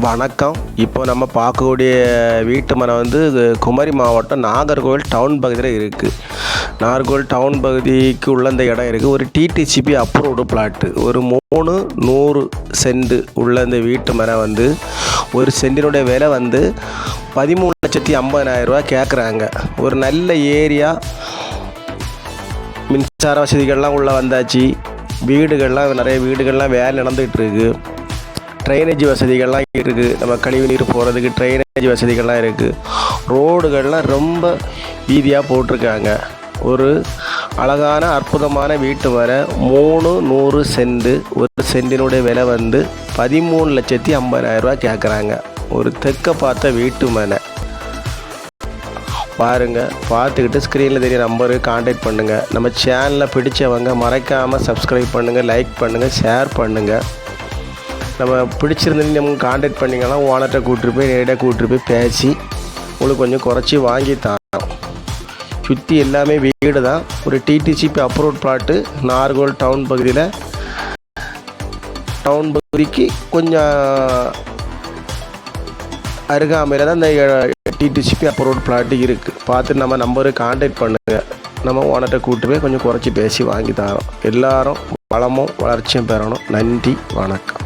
வணக்கம். இப்போ நம்ம பார்க்கக்கூடிய வீட்டு மனை வந்து குமரி மாவட்டம் நாகர்கோவில் டவுன் பகுதியில் இருக்குது. நாகர்கோவில் டவுன் பகுதிக்கு உள்ள இந்த இடம் இருக்குது. ஒரு டிடிசிபி அப்ரூவ்டு பிளாட்டு. ஒரு 300 சென்ட் உள்ள இந்த வீட்டு மனை வந்து ஒரு சென்டினுடைய விலை வந்து 13,50,000 ரூபா கேட்குறாங்க. ஒரு நல்ல ஏரியா, மின்சார வசதிகள்லாம் உள்ளே வந்தாச்சு. வீடுகள்லாம் நிறைய வீடுகள்லாம் வேலை நடந்துகிட்டு இருக்குது. ட்ரைனேஜ் வசதிகள்லாம் இருக்குது. நம்ம கழிவு நீர் போகிறதுக்கு ட்ரைனேஜ் வசதிகள்லாம் இருக்குது. ரோடுகள்லாம் ரொம்ப வீதியாக போட்டிருக்காங்க. ஒரு அழகான அற்புதமான வீட்டு மனை 300 சென்ட். ஒரு சென்டினுடைய விலை வந்து 13,50,000 ரூபா கேட்குறாங்க. ஒரு தெற்க பார்த்த வீட்டு மனை பாருங்கள். பார்த்துக்கிட்டு ஸ்க்ரீனில் தெரிய நம்பருக்கு கான்டாக்ட் பண்ணுங்கள். நம்ம சேனலில் பிடிச்சவங்க மறக்காமல் சப்ஸ்கிரைப் பண்ணுங்கள், லைக் பண்ணுங்கள், ஷேர் பண்ணுங்கள். நம்ம பிடிச்சிருந்தது நமக்கு கான்டாக்ட் பண்ணிங்கன்னா ஓனர்கிட்ட கூப்பிட்டு போய் நேரடியாக கூப்பிட்டு போய் பேசி உங்களுக்கு கொஞ்சம் குறைச்சி வாங்கி தரோம். சுற்றி எல்லாமே வீடு தான். ஒரு DTCP approved plot. Nagercoil town பகுதியில், டவுன் பகுதிக்கு கொஞ்சம் அருகாமையில் தான் இந்த டிடிசிபி அப்ரூவ்ட் பிளாட்டு இருக்குது. பார்த்து நம்ம நம்பருக்கு கான்டாக்ட் பண்ணுங்கள். நம்ம ஓனர்கிட்ட கூப்பிட்டு போய் கொஞ்சம் குறைச்சி பேசி வாங்கி தரோம். எல்லாரும் வளமும் வளர்ச்சியும் பெறணும். நன்றி, வணக்கம்.